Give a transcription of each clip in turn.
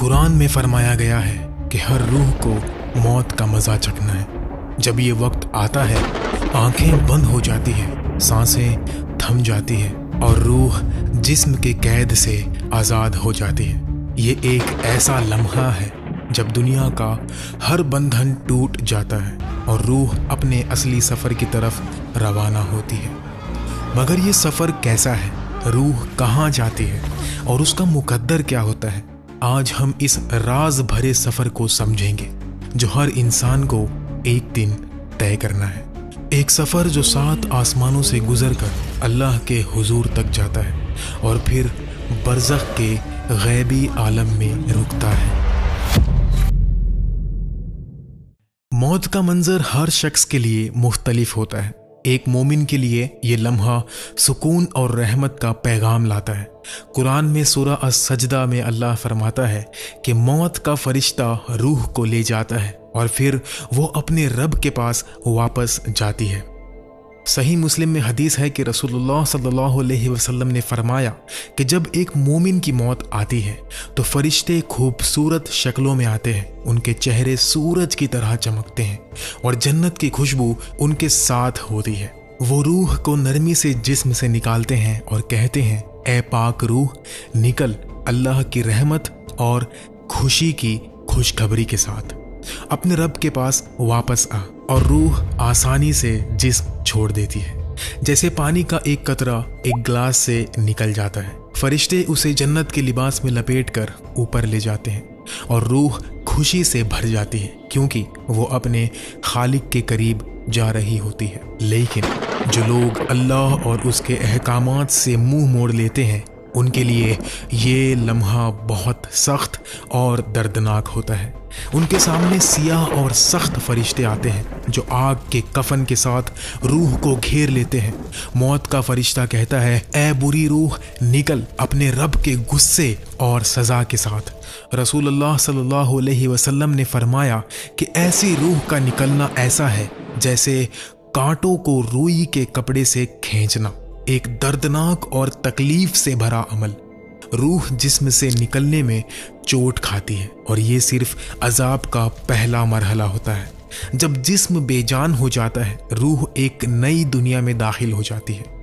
कुरान में फरमाया गया है कि हर रूह को मौत का मज़ा चखना है। जब ये वक्त आता है, आंखें बंद हो जाती है, सांसें थम जाती है और रूह जिस्म के कैद से आज़ाद हो जाती है। ये एक ऐसा लम्हा है जब दुनिया का हर बंधन टूट जाता है और रूह अपने असली सफ़र की तरफ रवाना होती है। मगर ये सफ़र कैसा है, रूह कहाँ जाती है और उसका मुकद्दर क्या होता है, आज हम इस राज भरे सफ़र को समझेंगे जो हर इंसान को एक दिन तय करना है। एक सफ़र जो 7 आसमानों से गुजर कर अल्लाह के हुजूर तक जाता है और फिर बरज़ख के गैबी आलम में रुकता है। मौत का मंजर हर शख्स के लिए मुख्तलिफ होता है। एक मोमिन के लिए ये लम्हा सुकून और रहमत का पैगाम लाता है। कुरान में सूरह अस-सजदा में अल्लाह फरमाता है कि मौत का फरिश्ता रूह को ले जाता है और फिर वो अपने रब के पास वापस जाती है। सही मुस्लिम में हदीस है कि रसूलुल्लाह सल्लल्लाहु अलैहि वसल्लम ने फरमाया कि जब एक मोमिन की मौत आती है तो फरिश्ते खूबसूरत शक्लों में आते हैं, उनके चेहरे सूरज की तरह चमकते हैं और जन्नत की खुशबू उनके साथ होती है। वो रूह को नरमी से जिस्म से निकालते हैं और कहते हैं, ए पाक रूह, निकल अल्लाह की रहमत और खुशी की खुशखबरी के साथ अपने रब के पास वापस आ। और रूह आसानी से जिस्म छोड़ देती है, जैसे पानी का एक कतरा एक ग्लास से निकल जाता है। फरिश्ते उसे जन्नत के लिबास में लपेटकर ऊपर ले जाते हैं और रूह खुशी से भर जाती है क्योंकि वो अपने खालिक के करीब जा रही होती है। लेकिन जो लोग अल्लाह और उसके अहकामात से मुंह मोड़ लेते हैं, उनके लिए ये लम्हा बहुत सख्त और दर्दनाक होता है। उनके सामने सियाह और सख्त फरिश्ते आते हैं जो आग के कफन के साथ रूह को घेर लेते हैं। मौत का फरिश्ता कहता है, ए बुरी रूह, निकल अपने रब के गुस्से और सज़ा के साथ। रसूलुल्लाह सल्लल्लाहु अलैहि वसल्लम ने फरमाया कि ऐसी रूह का निकलना ऐसा है जैसे कांटों को रुई के कपड़े से खींचना, एक दर्दनाक और तकलीफ से भरा अमल। रूह जिस्म से निकलने में चोट खाती है और ये सिर्फ अजाब का पहला मरहला होता है। जब जिस्म बेजान हो जाता है, रूह एक नई दुनिया में दाखिल हो जाती है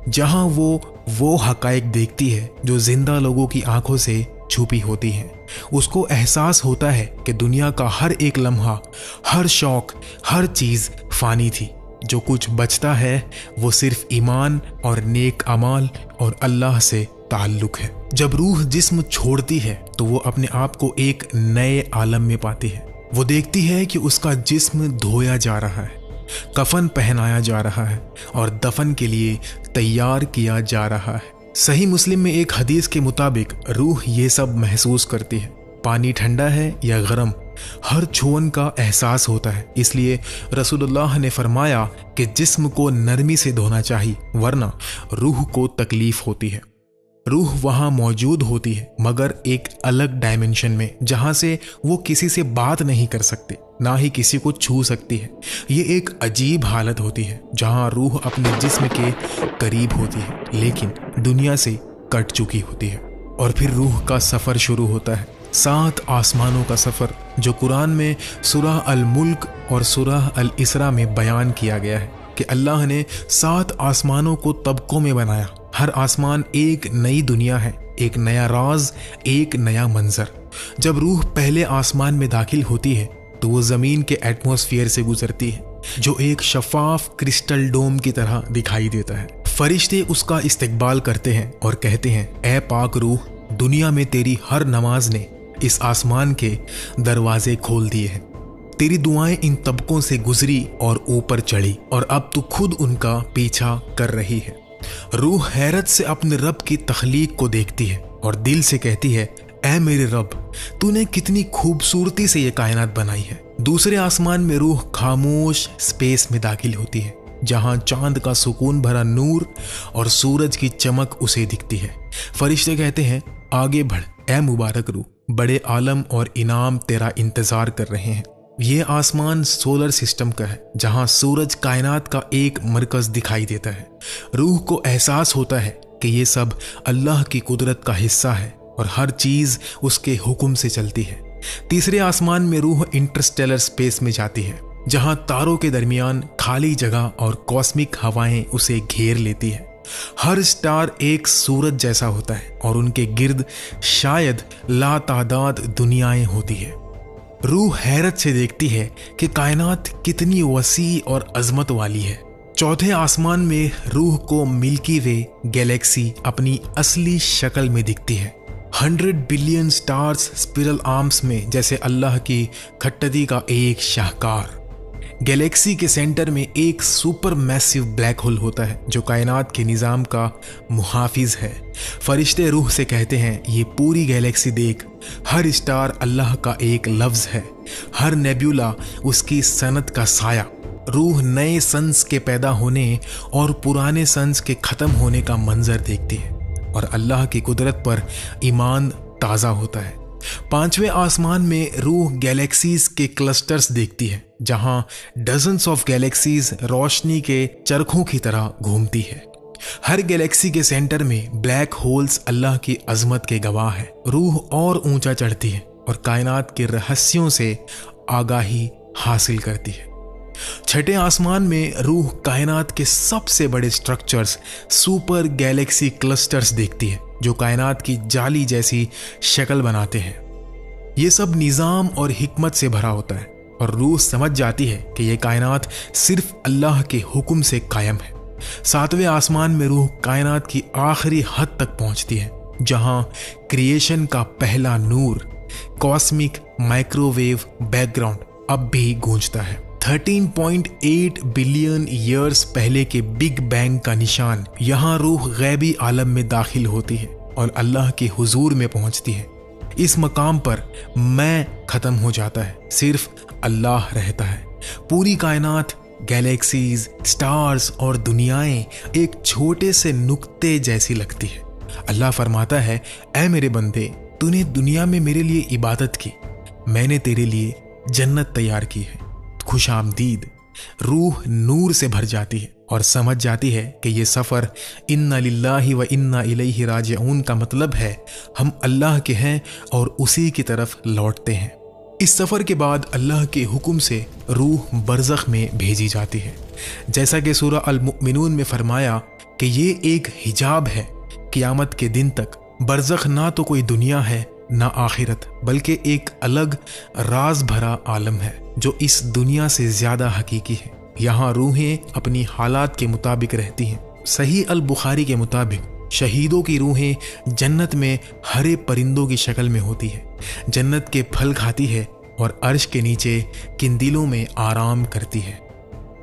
जहां वो हकायक देखती है जो जिंदा लोगों की आंखों से छुपी होती हैं। उसको एहसास होता है कि दुनिया का हर एक लम्हा, हर शौक, हर चीज़ फानी थी। जो कुछ बचता है वो सिर्फ ईमान और नेक अमाल और अल्लाह से ताल्लुक है। जब रूह जिस्म छोड़ती है तो वो अपने आप को एक नए आलम में पाती है। वो देखती है कि उसका जिस्म धोया जा रहा है, कफन पहनाया जा रहा है और दफन के लिए तैयार किया जा रहा है। सही मुस्लिम में एक हदीस के मुताबिक रूह ये सब महसूस करती है। पानी ठंडा है या गरम, हर छुअन का एहसास होता है। इसलिए रसूलुल्लाह ने फरमाया कि जिस्म को नरमी से धोना चाहिए वरना रूह को तकलीफ होती है। रूह वहाँ मौजूद होती है मगर एक अलग डायमेंशन में, जहाँ से वो किसी से बात नहीं कर सकती, ना ही किसी को छू सकती है। ये एक अजीब हालत होती है जहाँ रूह अपने जिस्म के करीब होती है लेकिन दुनिया से कट चुकी होती है। और फिर रूह का सफ़र शुरू होता है, 7 आसमानों का सफ़र जो कुरान में सूरह अल-मुल्क और सूरह अल-इसरा में बयान किया गया है कि अल्लाह ने 7 आसमानों को तबकों में बनाया। हर आसमान एक नई दुनिया है, एक नया राज, एक नया मंजर। जब रूह पहले आसमान में दाखिल होती है तो वो ज़मीन के एटमॉस्फेयर से गुजरती है जो एक शफाफ क्रिस्टल डोम की तरह दिखाई देता है। फरिश्ते उसका इस्तकबाल करते हैं और कहते हैं, ए पाक रूह, दुनिया में तेरी हर नमाज ने इस आसमान के दरवाजे खोल दिए हैं। तेरी दुआएं इन तबकों से गुजरी और ऊपर चढ़ी और अब तू खुद उनका पीछा कर रही है। रूह हैरत से अपने रब की तख्लीक को देखती है और दिल से कहती है, ऐ मेरे रब, तूने कितनी खूबसूरती से ये कायनात बनाई है। दूसरे आसमान में रूह खामोश स्पेस में दाखिल होती है जहां चांद का सुकून भरा नूर और सूरज की चमक उसे दिखती है। फरिश्ते कहते हैं, आगे बढ़ ए मुबारक रूह, बड़े आलम और इनाम तेरा इंतजार कर रहे हैं। ये आसमान सोलर सिस्टम का है जहां सूरज कायनात का एक मरकज दिखाई देता है। रूह को एहसास होता है कि ये सब अल्लाह की कुदरत का हिस्सा है और हर चीज उसके हुक्म से चलती है। तीसरे आसमान में रूह इंटरस्टेलर स्पेस में जाती है, जहां तारों के दरमियान खाली जगह और कॉस्मिक हवाएं उसे घेर लेती है। हर स्टार एक सूरज जैसा होता है और उनके गिर्द शायद लातादाद दुनियाएं होती है। रूह हैरत से देखती है कि कायनात कितनी वसी और अजमत वाली है। चौथे आसमान में रूह को मिल्की वे गैलेक्सी अपनी असली शक्ल में दिखती है। 100 बिलियन स्टार्स स्पिरल आर्म्स में जैसे अल्लाह की खट्टदी का एक शाहकार। गैलेक्सी के सेंटर में एक सुपर मैसिव ब्लैक होल होता है जो कायनात के निज़ाम का मुहाफिज है। फरिश्ते रूह से कहते हैं, ये पूरी गैलेक्सी देख, हर स्टार अल्लाह का एक लफ्ज़ है, हर नेब्यूला उसकी सनत का साया। रूह नए सन्स के पैदा होने और पुराने सन्स के ख़त्म होने का मंजर देखती है और अल्लाह की कुदरत पर ईमान ताज़ा होता है। पांचवें आसमान में रूह गैलेक्सीज के क्लस्टर्स देखती है, जहां डजन्स ऑफ गैलेक्सीज रोशनी के चरखों की तरह घूमती है। हर गैलेक्सी के सेंटर में ब्लैक होल्स अल्लाह की अजमत के गवाह है। रूह और ऊंचा चढ़ती है और कायनात के रहस्यों से आगाही हासिल करती है। छठे आसमान में रूह कायनात के सबसे बड़े स्ट्रक्चर्स सुपर गैलेक्सी क्लस्टर्स देखती है, जो कायनात की जाली जैसी शक्ल बनाते हैं। ये सब निज़ाम और हिकमत से भरा होता है और रूह समझ जाती है कि यह कायनात सिर्फ अल्लाह के हुक्म से कायम है। सातवें आसमान में रूह कायनात की आखिरी हद तक पहुंचती है, जहां क्रिएशन का पहला नूर कॉस्मिक माइक्रोवेव बैकग्राउंड अब भी गूंजता है। 13.8 बिलियन ईयर्स पहले के बिग बैंग का निशान यहाँ रूह गैबी आलम में दाखिल होती है और अल्लाह के हुजूर में पहुंचती है। इस मकाम पर मैं खत्म हो जाता है, सिर्फ अल्लाह रहता है। पूरी कायनात, गैलेक्सीज, स्टार्स और दुनियाएं एक छोटे से नुक्ते जैसी लगती है। अल्लाह फरमाता है, ऐ मेरे बंदे, तूने दुनिया में मेरे लिए इबादत की, मैंने तेरे लिए जन्नत तैयार की है, खुश आमदीद। रूह नूर से भर जाती है और समझ जाती है कि ये सफ़र इन्ना लिल्लाहि व इन्ना इलैहि राजिऊन का मतलब है हम अल्लाह के हैं और उसी की तरफ लौटते हैं। इस सफ़र के बाद अल्लाह के हुक्म से रूह बरज़ख में भेजी जाती है। जैसा कि सूरह अल मुमिनून में फरमाया कि ये एक हिजाब है, क़यामत के दिन तक बरज़ख ना तो कोई दुनिया है ना आखिरत, बल्कि एक अलग राज भरा आलम है जो इस दुनिया से ज़्यादा हकीकी है। यहाँ रूहें अपनी हालात के मुताबिक रहती हैं। सही अल बुखारी के मुताबिक शहीदों की रूहें जन्नत में हरे परिंदों की शक्ल में होती है, जन्नत के फल खाती है और अर्श के नीचे किंदिलों में आराम करती है।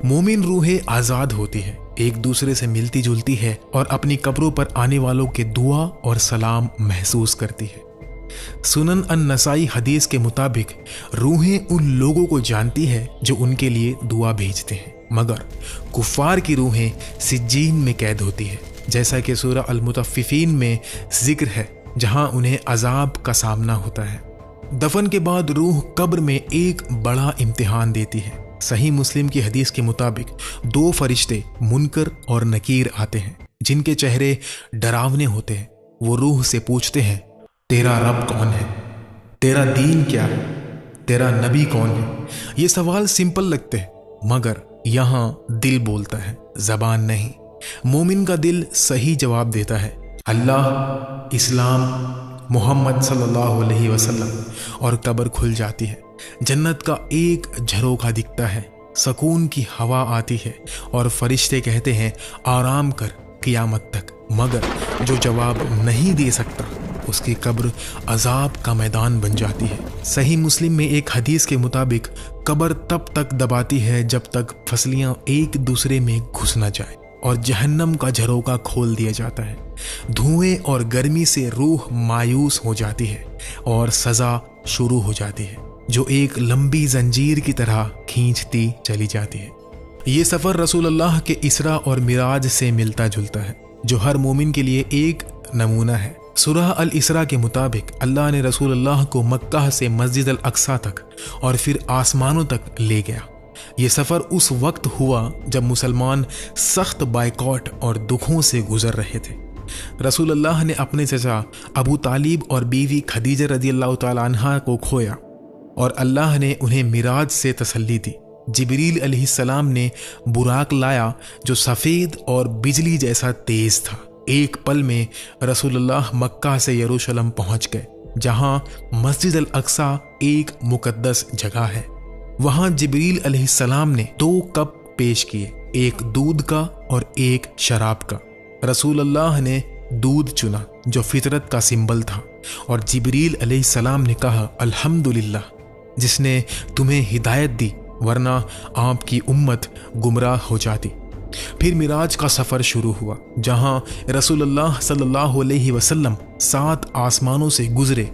मोमिन रूहें आज़ाद होती है, एक दूसरे से मिलती जुलती है और अपनी कब्रों पर आने वालों के दुआ और सलाम महसूस करती है। सुनन अन नसाई हदीस के मुताबिक रूहें उन लोगों को जानती है जो उनके लिए दुआ भेजते हैं, मगर कुफार की रूहें सिज्जीन में कैद होती है, जैसा कि सूरह अल मुतफ्फिफीन में जिक्र है, जहां उन्हें अजाब का सामना होता है। दफन के बाद रूह कब्र में एक बड़ा इम्तिहान देती है। सही मुस्लिम की हदीस के मुताबिक 2 फरिश्ते मुनकर और नकीर आते हैं, जिनके चेहरे डरावने होते हैं। वो रूह से पूछते हैं, तेरा रब कौन है, तेरा दीन क्या है, तेरा नबी कौन है। ये सवाल सिंपल लगते हैं, मगर यहाँ दिल बोलता है, जबान नहीं। मोमिन का दिल सही जवाब देता है, अल्लाह, इस्लाम, मोहम्मद सल्लल्लाहु अलैहि वसल्लम, और कब्र खुल जाती है। जन्नत का एक झरोखा दिखता है, सुकून की हवा आती है और फरिश्ते कहते हैं, आराम कर क़यामत तक। मगर जो जवाब नहीं दे सकता, उसकी कब्र अजाब का मैदान बन जाती है। सही मुस्लिम में एक हदीस के मुताबिक कब्र तब तक दबाती है जब तक फसलियां एक दूसरे में घुस न जाए और जहन्नम का झरोका खोल दिया जाता है। धुएं और गर्मी से रूह मायूस हो जाती है और सज़ा शुरू हो जाती है, जो एक लंबी जंजीर की तरह खींचती चली जाती है। ये सफ़र रसूल अल्लाह के इसरा और मिराज से मिलता जुलता है, जो हर मोमिन के लिए एक नमूना है। सूरह अल इसरा के मुताबिक अल्लाह ने रसूल अल्लाह को मक्का से मस्जिद अल अक्सा तक और फिर आसमानों तक ले गया। ये सफ़र उस वक्त हुआ जब मुसलमान सख्त बायकॉट और दुखों से गुजर रहे थे। रसूल अल्लाह ने अपने चचा अबू तालिब और बीवी खदीजा रज़ी अल्लाह तआला अन्हा को खोया और अल्लाह ने उन्हें मिराज से तसल्ली दी। जिब्रील अलैहिस्सलाम ने बुराक लाया जो सफ़ेद और बिजली जैसा तेज था। एक पल में रसूलुल्लाह मक्का से यरूशलेम पहुंच गए, जहां मस्जिद अल अक्सा एक मुकद्दस जगह है। वहां जिब्रील अलैहिस्सलाम ने 2 कप पेश किए, एक दूध का और एक शराब का। रसूलुल्लाह ने दूध चुना जो फितरत का सिंबल था, और जिब्रील अलैहिस्सलाम ने कहा, अल्हम्दुलिल्लाह जिसने तुम्हें हिदायत दी, वरना आपकी उम्मत गुमराह हो जाती। फिर मिराज का सफ़र शुरू हुआ, जहां रसूलुल्लाह सल्लल्लाहु अलैहि वसल्लम 7 आसमानों से गुजरे।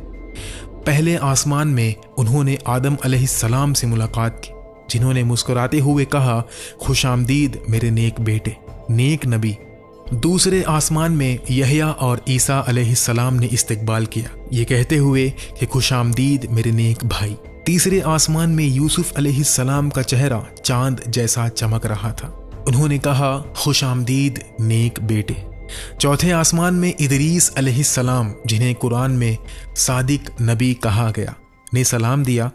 पहले आसमान में उन्होंने आदम अलैहिस्सलाम से मुलाकात की, जिन्होंने मुस्कुराते हुए कहा, खुशामदीद मेरे नेक बेटे, नेक नबी। दूसरे आसमान में यहया और ईसा अलैहिस्सलाम ने इस्तकबाल किया, ये कहते हुए कि खुशामदीद मेरे नेक भाई। तीसरे आसमान में यूसुफ अलैहिस्सलाम का चेहरा चांद जैसा चमक रहा था, उन्होंने कहा, खुशामदीद नेक बेटे। चौथे आसमान में इदरीस अलैहिस्सलाम, जिन्हें कुरान में सादिक नबी कहा गया, ने सलाम दिया।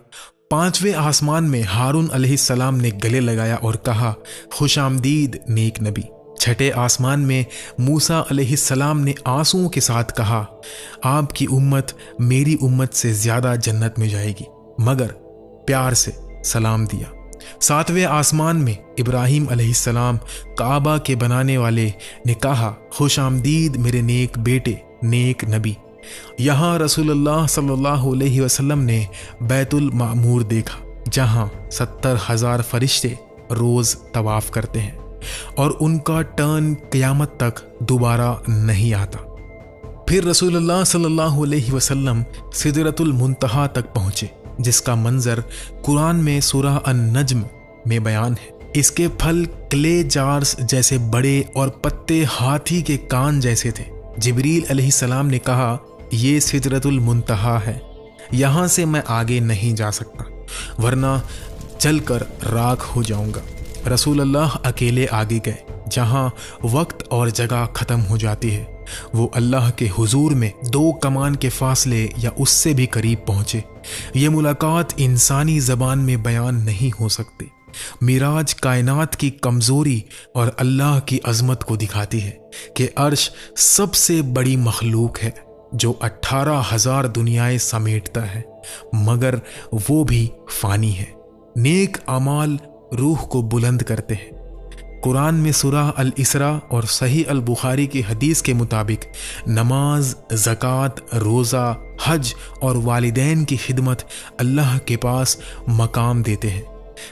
पांचवें आसमान में हारून अलैहिस्सलाम ने गले लगाया और कहा, खुशामदीद नेक नबी। छठे आसमान में मूसा अलैहिस्सलाम ने आंसुओं के साथ कहा, आपकी उम्मत मेरी उम्मत से ज़्यादा जन्नत में जाएगी, मगर प्यार से सलाम दिया। सातवें आसमान में इब्राहीम अलैहिस्सलाम, काबा के बनाने वाले, ने कहा, खुशामदीद मेरे नेक बेटे, नेक नबी। यहाँ रसूलुल्लाह सल्लल्लाहु अलैहि वसल्लम ने बैतुल मामूर देखा, जहाँ 70,000 फरिश्ते रोज़ तवाफ़ करते हैं और उनका टर्न क़यामत तक दोबारा नहीं आता। फिर रसूलुल्लाह सल्लल्लाहु अलैहि वसल्लम सिदरतुल मुंतहा तक पहुँचे, जिसका मंजर कुरान में सूरह अन-नज्म में बयान है। इसके फल क्ले जार्स जैसे बड़े और पत्ते हाथी के कान जैसे थे। जिब्रील अलैहिस्सलाम ने कहा, ये सिदरतुल मुंतहा है, यहाँ से मैं आगे नहीं जा सकता, वरना चलकर राख हो जाऊंगा। रसूलुल्लाह अकेले आगे गए, जहाँ वक्त और जगह ख़त्म हो जाती है। वो अल्लाह के हुजूर में 2 कमान के फासले या उससे भी करीब पहुँचे। ये मुलाकात इंसानी ज़बान में बयान नहीं हो सकती। मिराज कायनात की कमज़ोरी और अल्लाह की अज़मत को दिखाती है कि अर्श सबसे बड़ी मखलूक है, जो 18,000 दुनियाएं समेटता है, मगर वो भी फ़ानी है। नेक अमाल रूह को बुलंद करते हैं। कुरान में सूरह अल इसरा और सही अल बुखारी की हदीस के मुताबिक नमाज, ज़कात, रोज़ा, हज और वालिदैन की खिदमत अल्लाह के पास मकाम देते हैं।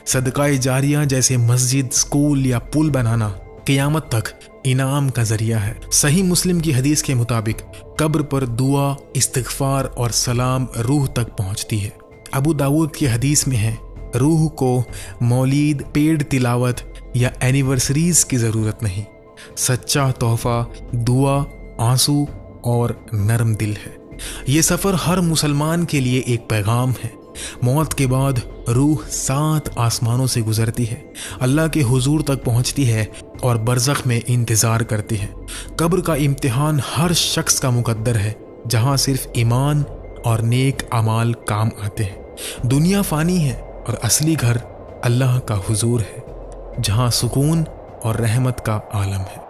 सदकाए जारिया जैसे मस्जिद, स्कूल या पुल बनाना क़यामत तक इनाम का ज़रिया है। सही मुस्लिम की हदीस के मुताबिक कब्र पर दुआ, इस्तिग़फ़ार और सलाम रूह तक पहुँचती है। अबू दाऊद की हदीस में है, रूह को मौलीद, पेड़ तिलावत या एनिवर्सरीज की ज़रूरत नहीं, सच्चा तोहफ़ा दुआ, आंसू और नरम दिल है। ये सफ़र हर मुसलमान के लिए एक पैगाम है। मौत के बाद रूह 7 आसमानों से गुजरती है, अल्लाह के हुजूर तक पहुंचती है और बरज़ख में इंतज़ार करती है। कब्र का इम्तिहान हर शख्स का मुकद्दर है, जहां सिर्फ ईमान और नेक अमाल काम आते हैं। दुनिया फ़ानी है और असली घर अल्लाह का हुजूर है, जहां सुकून और रहमत का आलम है।